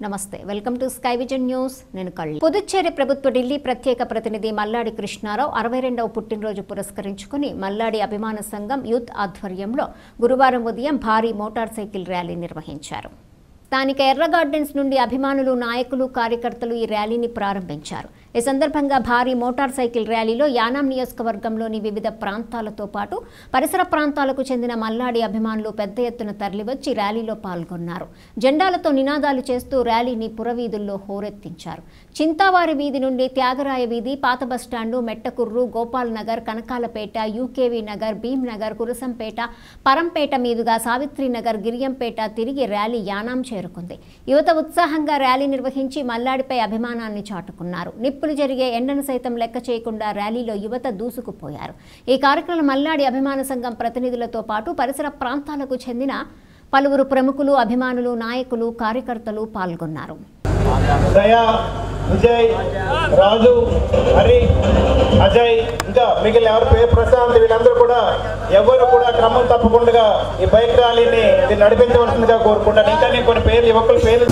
నమస్తే welcome to sky vision news నేను కళ్ళి పుదుచ్చేరి ప్రభుత్వ ఢిల్లీ ప్రత్యేక ప్రతినిధి మల్లాడి కృష్ణారావు 62వ పుట్టినరోజు పురస్కరించుకుని మల్లాడి అభిమాన సంఘం యూత్ ఆధ్వర్యంలో గురువారం ఉదయం భారీ మోటార్ సైకిల్ ర్యాలీ నిర్వహించారు. స్థానిక ఎర్ర గార్డెన్స్ నుండి అభిమానులు, నాయకులు, కార్యకర్తలు ఈ ర్యాలీని ప్రారంభించారు. ఈ సందర్భంగా భారీ మోటార్ సైకిల్ ర్యాలీలో యానాం నియోజకవర్గంలోని వివిధ ప్రాంతాలతో పాటు పరిసర ప్రాంతాలకు చెందిన మల్లాడి అభిమానులు పెద్ద ఎత్తున తరలివచ్చి ర్యాలీలో పాల్గొన్నారు. జెండాలతో నినాదాలు చేస్తూ ర్యాలీని పురవీధుల్లో హోరెత్తించారు. చింతావారి వీధి నుండి త్యాగరాయ వీధి, పాత బస్టాండు, మెట్టకుర్రు, గోపాల్ నగర్, కనకాలపేట, యూకేవీ నగర్, భీమ్ నగర్, కురసంపేట, పరంపేట మీదుగా సావిత్రి నగర్, గిరియంపేట తిరిగి ర్యాలీ యానాం చేరుకుంది. యువత ఉత్సాహంగా ర్యాలీ నిర్వహించి మల్లాడిపై అభిమానాన్ని చాటుకున్నారు. నిప్పులు జరిగే ఎండను సైతం లెక్క చేయకుండా ర్యాలీలో యువత దూసుకుపోయారు. ఈ కార్యక్రమంలో మల్లాడి అభిమాన సంఘం ప్రతినిధులతో పాటు పరిసర ప్రాంతాలకు చెందిన పలువురు ప్రముఖులు, అభిమానులు, నాయకులు, కార్యకర్తలు పాల్గొన్నారు. విజయ్, రాజు, హరి, అజయ్, ఇంకా మిగిలిన ఎవరి పేరు ప్రశాంత్, వీళ్ళందరూ కూడా ఎవరు కూడా క్రమం తప్పకుండా ఈ బైక్ ర్యాలీని నడిపించవలసిందిగా కోరుకుంటాను. ఇంకా నేను కొన్ని పేర్లు యువకుల పేర్లు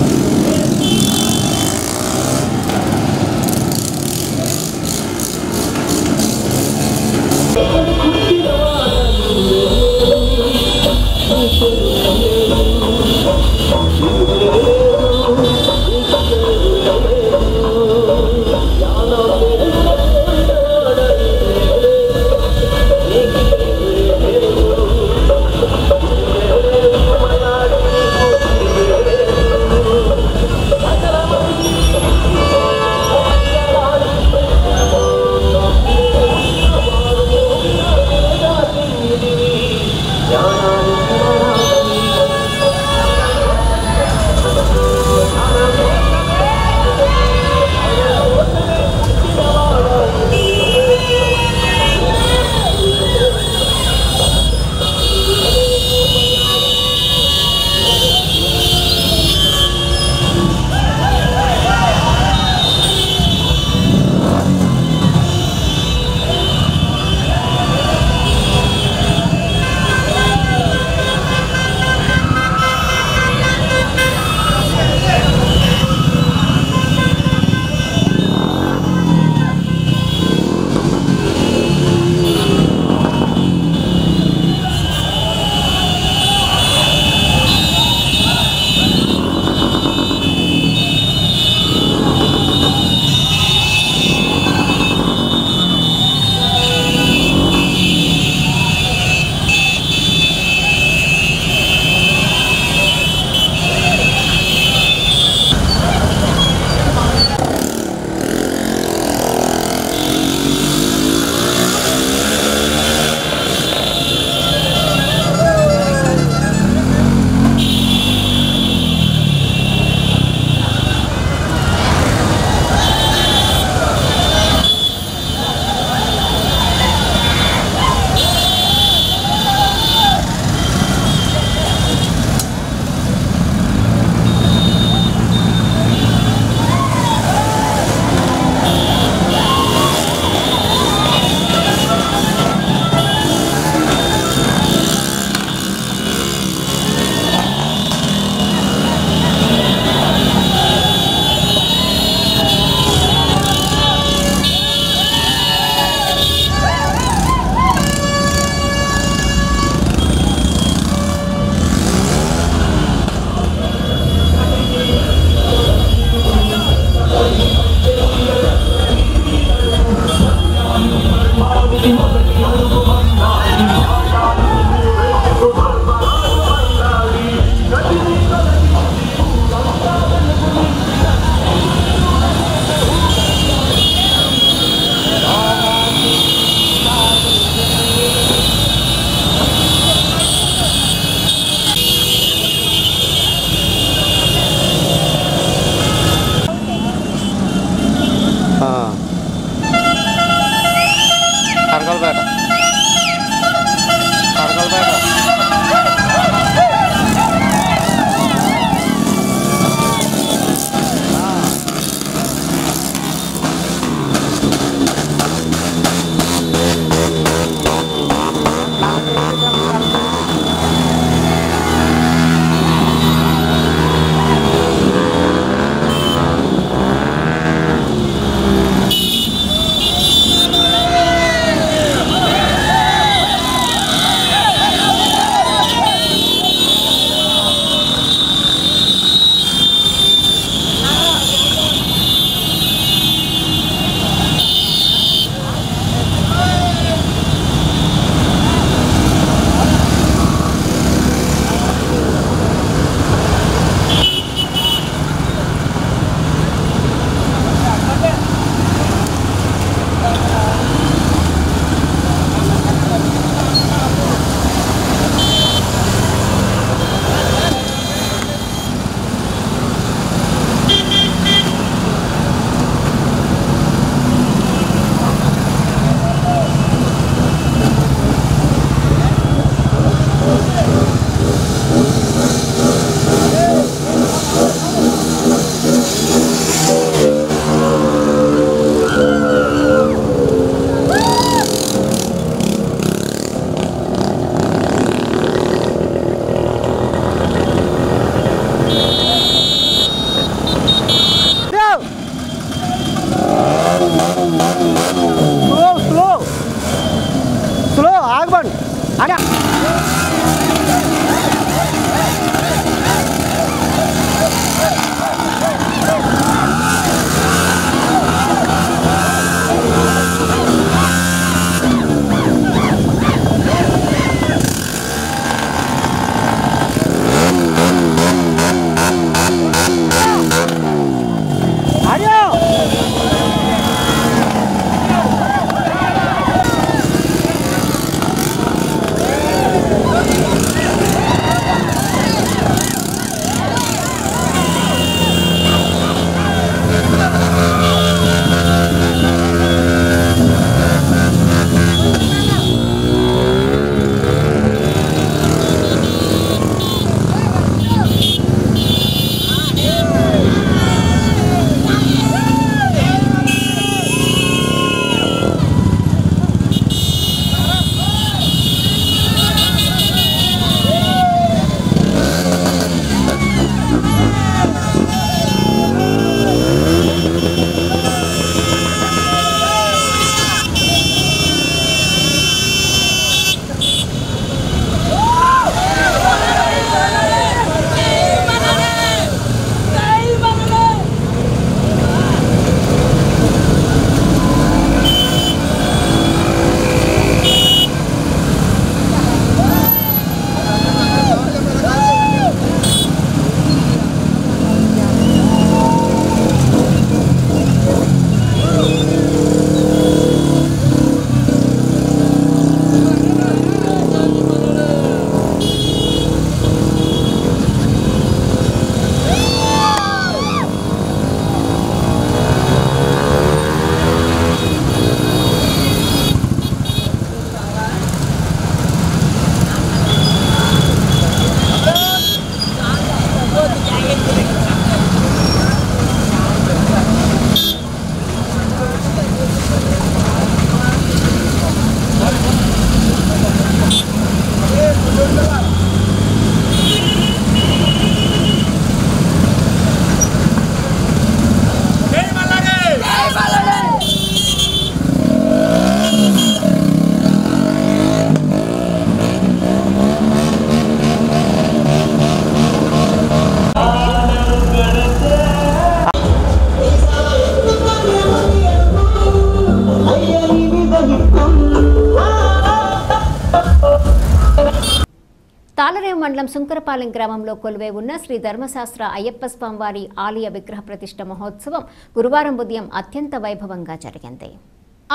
మండలం సుంకరపాలెం గ్రామంలో కొలువై ఉన్న శ్రీ ధర్మశాస్త్ర అయ్యప్ప స్వామివారి ఆలయ విగ్రహ ప్రతిష్ఠ మహోత్సవం గురువారం ఉదయం అత్యంత వైభవంగా జరిగింది.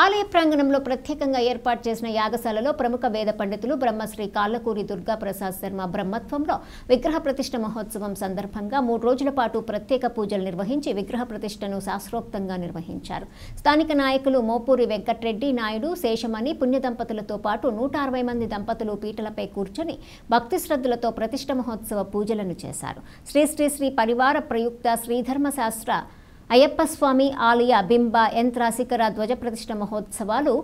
ఆలయ ప్రాంగణంలో ప్రత్యేకంగా ఏర్పాటు చేసిన యాగశాలలో ప్రముఖ వేద పండితులు బ్రహ్మశ్రీ కాళ్ళకూరి దుర్గాప్రసాద్ శర్మ బ్రహ్మత్వంలో విగ్రహ ప్రతిష్ఠ మహోత్సవం సందర్భంగా 3 రోజుల పాటు ప్రత్యేక పూజలు నిర్వహించి విగ్రహ ప్రతిష్ఠను శాస్త్రోక్తంగా నిర్వహించారు. స్థానిక నాయకులు మోపూరి వెంకట్రెడ్డి నాయుడు, శేషమణి పుణ్య దంపతులతో పాటు 160 మంది దంపతులు పీటలపై కూర్చొని భక్తి శ్రద్ధలతో ప్రతిష్ఠ మహోత్సవ పూజలను చేశారు. శ్రీ శ్రీ శ్రీ పరివార ప్రయుక్త శ్రీధర్మశాస్త్ర అయ్యప్ప స్వామి ఆలయ బింబ యంత్ర శిఖర ధ్వజ ప్రతిష్ఠ మహోత్సవాలు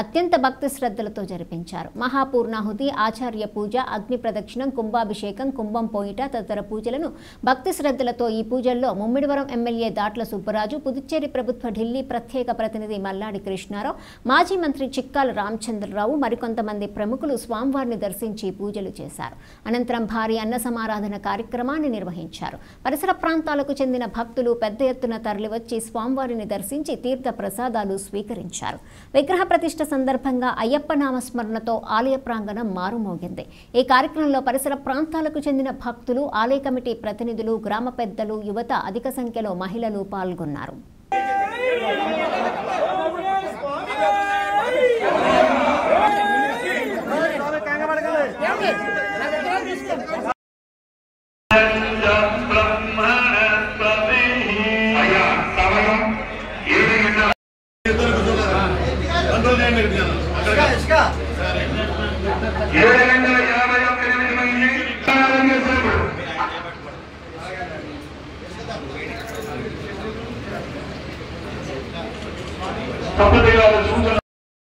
అత్యంత భక్తి శ్రద్ధలతో జరిపించారు. మహాపూర్ణాహుతి, ఆచార్య పూజ, అగ్ని ప్రదక్షిణం, కుంభాభిషేకం, కుంభం పోయిట తదితర పూజలను భక్తి శ్రద్ధలతో ఈ పూజల్లో ముమ్మిడివరం ఎమ్మెల్యే దాట్ల సుబ్బరాజు, పుదుచ్చేరి ప్రభుత్వ ఢిల్లీ ప్రత్యేక ప్రతినిధి మల్లాడి కృష్ణారావు, మాజీ మంత్రి చిక్కాల రామచంద్రరావు మరికొంతమంది ప్రముఖులు స్వామివారిని దర్శించి పూజలు చేశారు. అనంతరం భారీ అన్న సమారాధన కార్యక్రమాన్ని నిర్వహించారు. పరిసర ప్రాంతాలకు చెందిన భక్తులు పెద్ద ఎత్తున తరలివచ్చి స్వామివారిని దర్శించి తీర్థ ప్రసాదాలు స్వీకరించారు. విగ్రహ ప్రతిష్ఠ సందర్భంగా అయ్యప్ప నామస్మరణతో ఆలయ ప్రాంగణం మారుమోగింది. ఈ కార్యక్రమంలో పరిసర ప్రాంతాలకు చెందిన భక్తులు, ఆలయ కమిటీ ప్రతినిధులు, గ్రామ పెద్దలు, యువత, అధిక సంఖ్యలో మహిళలు పాల్గొన్నారు.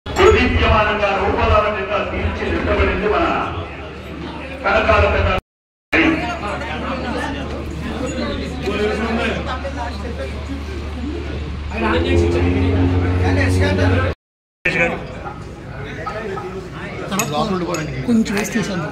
ప్రదీప్యమానంగా రూపాల చేత తీర్చిదిద్దబడింది మన కనకాల పెద్ద కొంచెం వేసి తీసాను.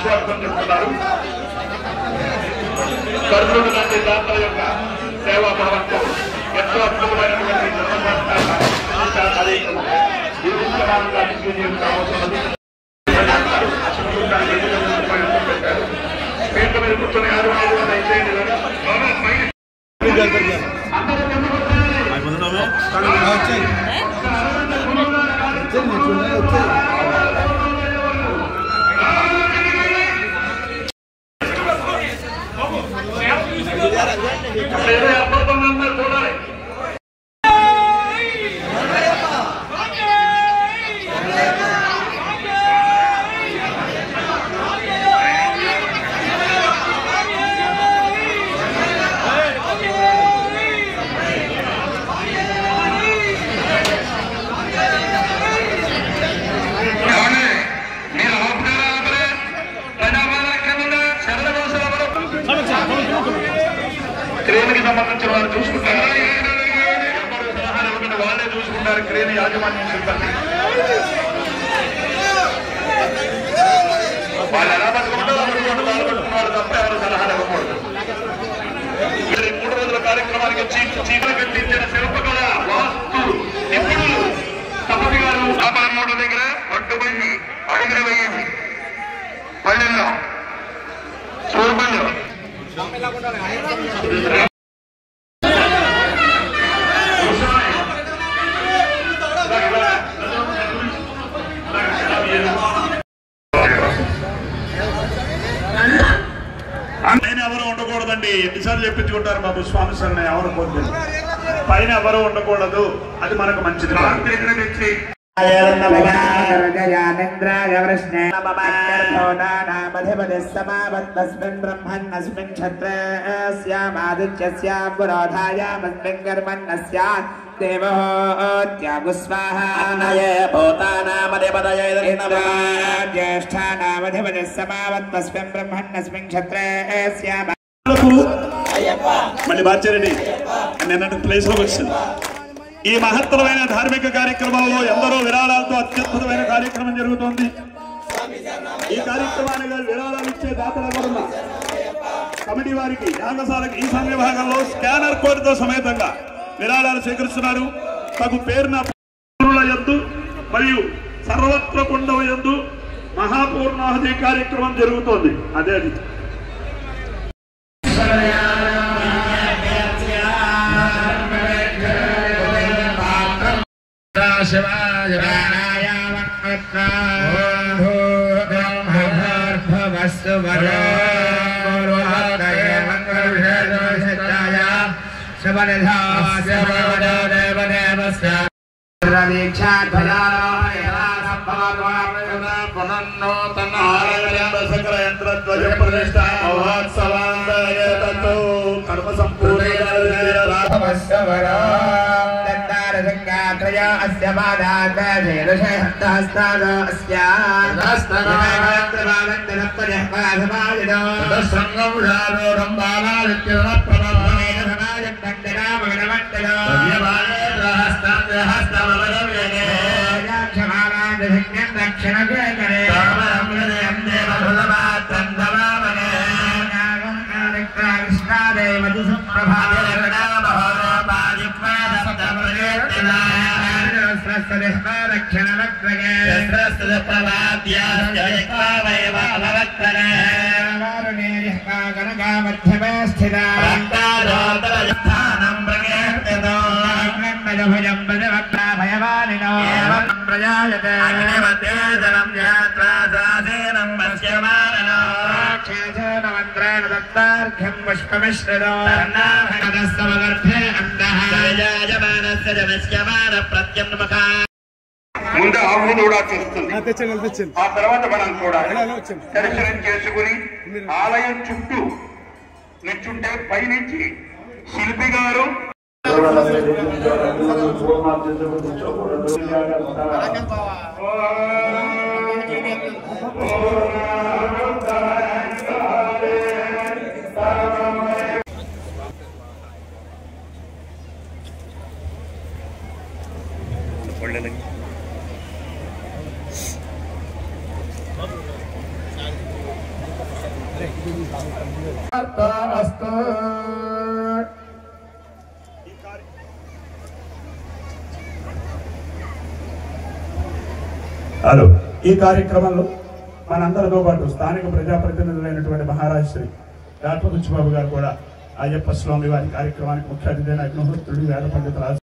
స్వాగతం చెప్తున్నారు. కర్నూలు లాంటి దాతల యొక్క సేవాభావంతో ఎంతో అద్భుతమైనటువంటి పేట మీద కూర్చొని 6 అయిపోయింది. క్రేన్కి సంబంధించిన వాళ్ళు చూసుకుంటారు. ఎవరు సలహాలు ఇవ్వకుండా వాళ్ళే చూసుకుంటారు. క్రేన్ యాజమాన్యం సిబ్బంది వాళ్ళు ఎలా పట్టుకుంటారు వాళ్ళు పట్టుకున్నారు తప్ప ఎవరు సలహాలు ఇవ్వకూడదు. 3 రోజుల కార్యక్రమానికి చీకలు కట్టించిన శిల్పకళ, వాస్తు నిపుణులు సపతి గారు 53 దగ్గర పట్టుబడి అడిగిన వేయింది పల్లెల్లో చూర్పల్లో ఎవరు ఉండకూడదండి. ఎన్నిసార్లు చెప్పించుకుంటారు బాబు స్వామి సార్ ఎవరు పోతుంది. పైన ఎవరు ఉండకూడదు, అది మనకు మంచిది. మళ్ళీ బాధ్యరెడ్డి నిన్నటి ప్లేస్ లోకి వచ్చింది. ఈ మహత్తరమైన ధార్మిక కార్యక్రమంలో ఎందరో విరాళాలతో అత్యద్భుతమైన కార్యక్రమం జరుగుతోంది. ఈ కార్యక్రమానికి విరాళాలు ఇచ్చే దాతలు ఎవరున్నా కమిటీ వారికి యాగశాలకు ఈ సమయ భాగంలో స్కానర్ కోడ్తో సమేతంగా విరాళాలు స్వీకరిస్తున్నారు. తగు పేరున యందు మరియు సర్వత్ర కుండవ యందు మహాపూర్ణాహుతి కార్యక్రమం జరుగుతోంది. అదే అది కర్మ సంపూర్ణ ముందు ఆవును కూడా చూస్తుంది. ఆ తర్వాత మనం కూడా దర్శనం చేసుకుని ఆలయం చుట్టూ నిల్చుంటే పైనుంచి శిల్పి గారు హలో. ఈ కార్యక్రమంలో మనందరితో పాటు స్థానిక ప్రజాప్రతినిధులైనటువంటి మహారాజ్ శ్రీ డాక్టర్ బుచ్చిబాబు గారు కూడా అయ్యప్ప స్వామి వారి కార్యక్రమానికి ముఖ్య అతిథైన అగ్నిహోత్రుడు వేద పండితులు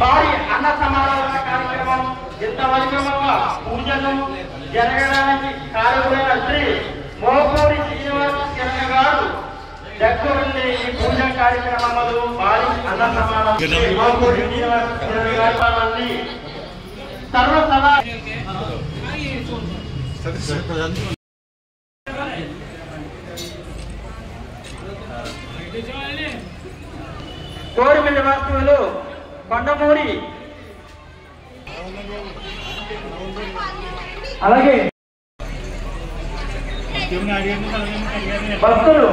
భారీ అన్న సమారాధన కార్యక్రమం ఎంత వైభవంగా పూజలు జరగడానికి కారకులైన శ్రీ మోపూరి శ్రీనివాస కిరణ్ గారు దగ్గరుండి ఈ పూజ కార్యక్రమంలో భారీ అన్న సమారాధన మోపూరి శ్రీనివాస కిరణ్ గారి సర్వసభ కోరిమిల్లి వాస్తవులు కొండమూరి అలాగే భక్తులు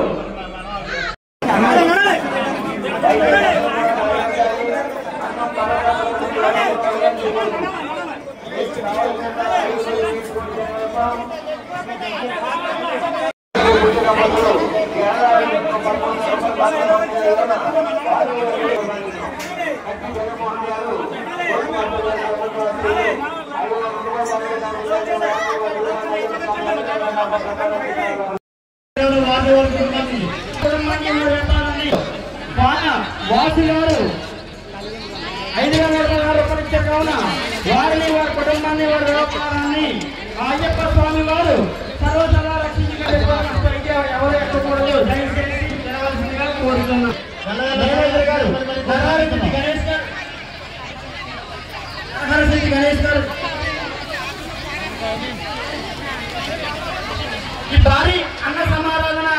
వాసి గారు 5,000 రూపాయలు ఇచ్చే కావున వారిని వారి కుటుంబాన్ని వారి వ్యాపారాన్ని అయ్యప్ప స్వామి వారు సర్వసదా రక్షించగలిగే ఎవరు ఎక్కకూడదు దయచేసి జరగాల్సిందిగా కోరుతున్నాం. గణేష్ గారు ఈ భారీ అన్న సమారాధన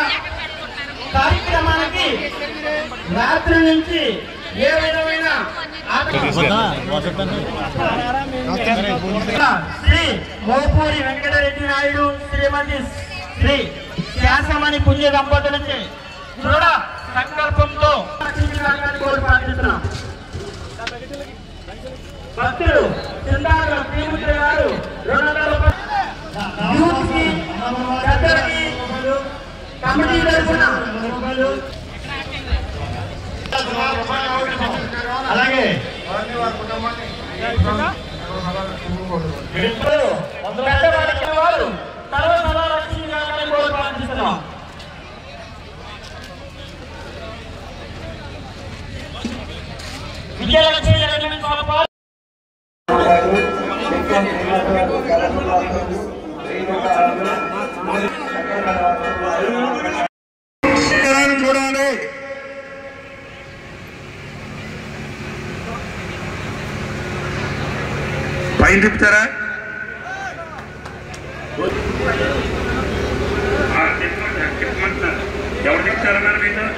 కార్యక్రమానికి రాత్రి నుంచి ఏ విధమైన శ్రీ మోపూరి వెంకటరెడ్డి నాయుడు శ్రీమతి శ్రీ శాసమణి పుణ్య దంపతులచే దృఢ సంకల్పంతో ప్రార్థిస్తున్నాం. భక్తులు చిందాగ శ్రీముద్ర గారు 200 రూపాయలు కమిటీ తరఫున అలాగే వారు సర్వసదా రక్షించాలని ప్రార్థిస్తున్నాం. విజయలక్ష్మి జగన్ స్వామి చూడాలి. పైన తిప్పుతారా? ఎవరు చెప్తారా మేడం?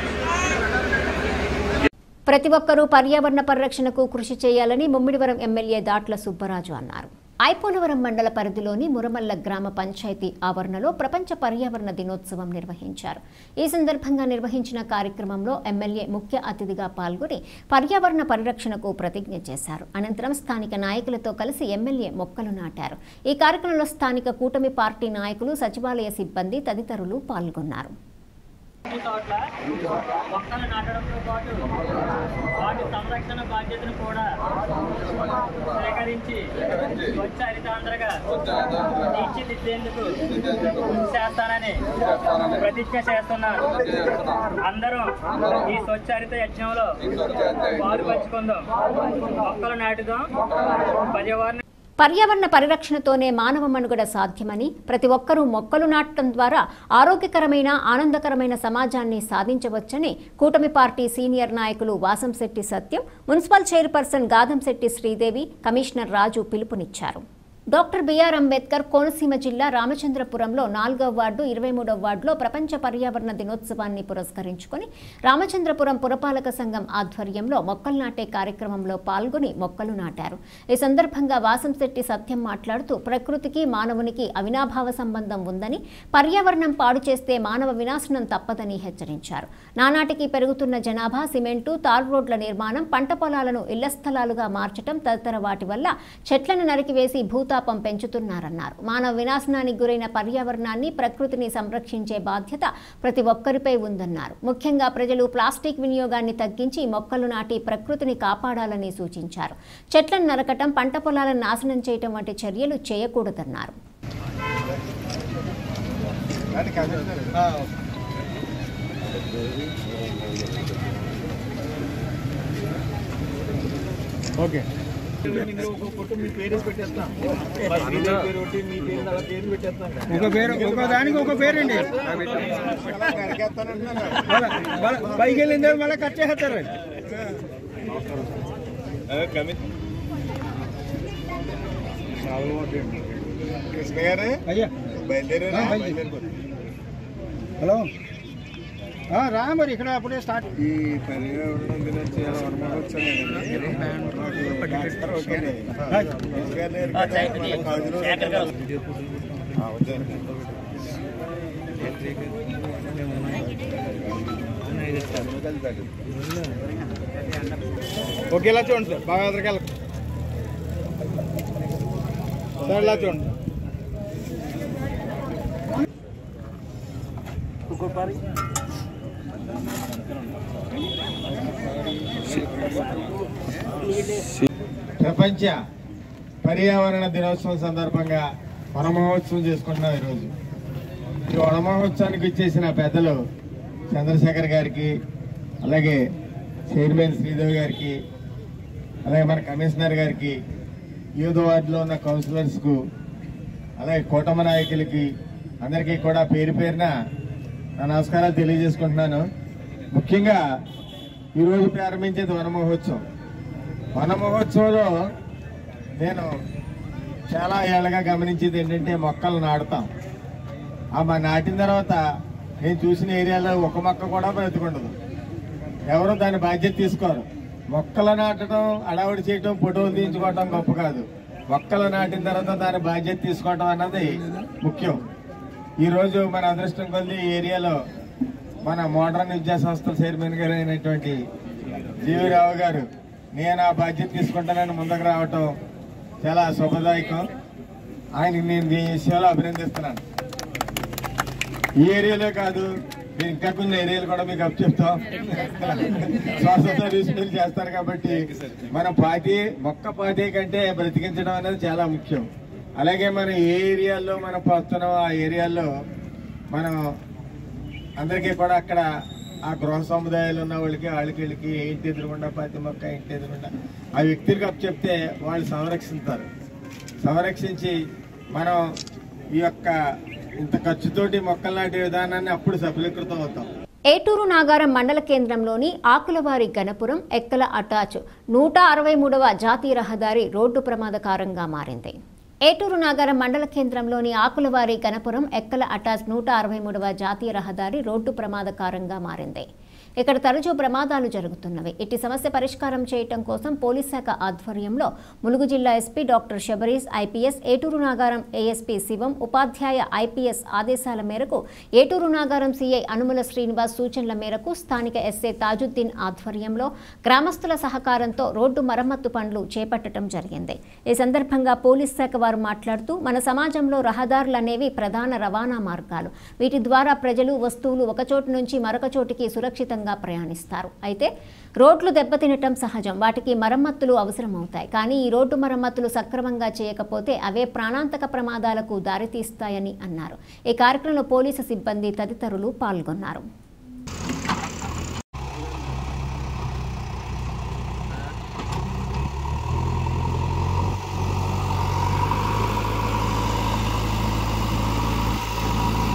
ప్రతి ఒక్కరూ పర్యావరణ పరిరక్షణకు కృషి చేయాలని ముమ్మిడివరం ఎమ్మెల్యే దాట్ల సుబ్బరాజు అన్నారు. ఐపోలవరం మండల పరిధిలోని మురమల్ల గ్రామ పంచాయతీ ఆవరణలో ప్రపంచ పర్యావరణ దినోత్సవం నిర్వహించారు. ఈ సందర్భంగా నిర్వహించిన కార్యక్రమంలో ఎమ్మెల్యే ముఖ్య అతిథిగా పాల్గొని పర్యావరణ పరిరక్షణకు ప్రతిజ్ఞ చేశారు. అనంతరం స్థానిక నాయకులతో కలిసి ఎమ్మెల్యే మొక్కలు నాటారు. ఈ కార్యక్రమంలో స్థానిక కూటమి పార్టీ నాయకులు, సచివాలయ సిబ్బంది తదితరులు పాల్గొన్నారు. మొక్కలు నాటడంతో పాటు వాటి సంరక్షణ బాధ్యతను కూడా సేకరించి స్వచ్ఛ హరితాంధ్రగా తీర్చిదిద్దేందుకు కృషి చేస్తానని ప్రతిజ్ఞ చేస్తున్నారు. అందరూ ఈ స్వచ్ఛ హరిత యజ్ఞంలో పాలుపంచుకుందాం, మొక్కలు నాటుదాం. పర్యావరణ పరిరక్షణతోనే మానవ మనుగడ సాధ్యమని, ప్రతి ఒక్కరూ మొక్కలు నాటడం ద్వారా ఆరోగ్యకరమైన, ఆనందకరమైన సమాజాన్ని సాధించవచ్చని కూటమి పార్టీ సీనియర్ నాయకులు Vasamsetti Satyam, municipal chairperson Gadamsetti Sridevi, commissioner Raju పిలుపునిచ్చారు. డాక్టర్ బిఆర్ అంబేద్కర్ కోనసీమ జిల్లా రామచంద్రపురంలో 4వ వార్డు 23వ వార్డులో ప్రపంచ పర్యావరణ దినోత్సవాన్ని పురస్కరించుకొని రామచంద్రపురం పురపాలక సంఘం ఆధ్వర్యంలో మొక్కలు నాటే కార్యక్రమంలో పాల్గొని మొక్కలు నాటారు. ఈ సందర్భంగా వాసంశెట్టి సత్యం మాట్లాడుతూ ప్రకృతికి మానవునికి అవినాభావ సంబంధం ఉందని, పర్యావరణం పాడు చేస్తే మానవ వినాశనం తప్పదని హెచ్చరించారు. నానాటికి పెరుగుతున్న జనాభా, సిమెంటు, తార్ రోడ్ల నిర్మాణం, పంట పొలాలను ఇళ్ల స్థలాలుగా మార్చడం తదితర వాటి వల్ల చెట్లను నరికివేసి భూతాపం పెంచుతున్నారన్నారు. మానవ వినాశనానికి గురైన పర్యావరణాన్ని, ప్రకృతిని సంరక్షించే బాధ్యత ప్రతి ఒక్కరిపై ఉందన్నారు. ముఖ్యంగా ప్రజలు ప్లాస్టిక్ వినియోగాన్ని తగ్గించి మొక్కలు నాటి ప్రకృతిని కాపాడాలని సూచించారు. చెట్లను నరకటం, పంట పొలాలను నాశనం చేయటం వంటి చర్యలు చేయకూడదన్నారు. ఓకే, ఒక పేరు, ఒక దానికి ఒక పేరండి. పైకి వెళ్ళిందే మళ్ళీ కట్ చేస్తారు. కృష్ణ గారు అయ్యా బయలుదేరారు. హలో రా మరి ఇక్కడ అప్పుడే స్టార్ట్. ఈ పర్యావరణం గురించి ఓకే, ఇలా చూడండి సార్, బాగా ఎదురుకెళ్ళ సార్, ఇలా చూడండి. ప్రపంచ పర్యావరణ దినోత్సవం సందర్భంగా వనమహోత్సవం చేసుకుంటున్నాం ఈరోజు. ఈ వనమహోత్సవానికి ఇచ్చేసిన పెద్దలు చంద్రశేఖర్ గారికి, అలాగే చైర్మన్ శ్రీదేవి గారికి, అలాగే మన కమిషనర్ గారికి, యూత్ వార్డులో ఉన్న కౌన్సిలర్స్కు, అలాగే కూటమి నాయకులకి అందరికీ కూడా పేరు పేరున నా నమస్కారాలు తెలియజేసుకుంటున్నాను. ముఖ్యంగా ఈరోజు ప్రారంభించేది వనమహోత్సవం. వనమహోత్సవంలో నేను చాలా ఏళ్ళగా గమనించేది ఏంటంటే మొక్కలు నాటుతాం. నాటిన తర్వాత నేను చూసిన ఏరియాలో ఒక మొక్క కూడా బ్రతికుండదు. ఎవరు దాని బాధ్యత తీసుకోరు. మొక్కలు నాటడం, అడవుడి చేయటం, ఫోటోలు తీయించుకోవటం గొప్ప కాదు. మొక్కలు నాటిన తర్వాత దాని బాధ్యత తీసుకోవటం అన్నది ముఖ్యం. ఈరోజు మన అదృష్టం కొద్ది ఈ ఏరియాలో మన మోడర్న్ విద్యా సంస్థల చైర్మన్ గారు అయినటువంటి జీవీరావు గారు నేను ఆ బాధ్యత తీసుకుంటానని ముందుకు రావటం చాలా శుభదాయకం. ఆయన నేను ఈ విషయంలో అభినందిస్తున్నాను. ఈ ఏరియాలో కాదు, మీరు ఇంకా కొన్ని ఏరియాలు కూడా మీకు అప్పచెప్తాం. స్వచ్ఛత రిస్టులు చేస్తారు కాబట్టి మనం మొక్క పాతి కంటే బ్రతికించడం అనేది చాలా ముఖ్యం. అలాగే మనం ఏ ఏరియాల్లో మనం పోస్తున్నామో ఆ ఏరియాల్లో మనం అందరికీ కూడా అక్కడ ఆ గృహ సముదాయాలు ఉన్న వాళ్ళకి వీళ్ళకి ఇంటి ఎదురుకుండా పాతి మొక్క ఇంటి ఎదురుకుండా ఆ వ్యక్తులకు అప్పచెప్తే వాళ్ళు సంరక్షించి మనం ఈ యొక్క ఇంత ఖర్చుతోటి మొక్కలు నాటే విధానాన్ని అప్పుడు సఫలీకృతం అవుతాం. ఏటూరు నాగారం మండల కేంద్రంలోని ఆకులవారి గణపురం ఎక్కల అటాచ్ 163వ జాతీయ రహదారి రోడ్డు ప్రమాదకరంగా మారింది. ఏటూరు నాగారం మండల కేంద్రంలోని ఆకులవారి గణపురం ఎక్కల అటాచ్ 163వ జాతీయ రహదారి రోడ్డు ప్రమాదకరంగా మారింది. ఇక్కడ తరచూ ప్రమాదాలు జరుగుతున్నవి. ఇట్టి సమస్య పరిష్కారం చేయటం కోసం పోలీస్ శాఖ ఆధ్వర్యంలో ములుగు జిల్లా ఎస్పీ డాక్టర్ శబరీష్ ఐపీఎస్, ఏటూరు నాగారం ఏఎస్పీ శివం ఉపాధ్యాయ ఐపీఎస్ ఆదేశాల మేరకు ఏటూరు నాగారం సీఐ అనుముల శ్రీనివాస్ సూచనల మేరకు స్థానిక ఎస్ఐ తాజుద్దీన్ ఆధ్వర్యంలో గ్రామస్తుల సహకారంతో రోడ్డు మరమ్మత్తు పనులు చేపట్టడం జరిగింది. ఈ సందర్భంగా పోలీస్ శాఖ వారు మాట్లాడుతూ, మన సమాజంలో రహదారులు అనేవి ప్రధాన రవాణా మార్గాలు. వీటి ద్వారా ప్రజలు, వస్తువులు ఒక చోటు నుంచి మరొక చోటికి సురక్షితంగా ప్రయాణిస్తారు. అయితే రోడ్లు దెబ్బతినటం సహజం, వాటికి మరమ్మతులు అవసరమవుతాయి. కానీ ఈ రోడ్డు మరమ్మతులు సక్రమంగా చేయకపోతే అవే ప్రాణాంతక ప్రమాదాలకు దారితీస్తాయని అన్నారు. ఈ కార్యక్రమంలో పోలీసు సిబ్బంది తదితరులు పాల్గొన్నారు.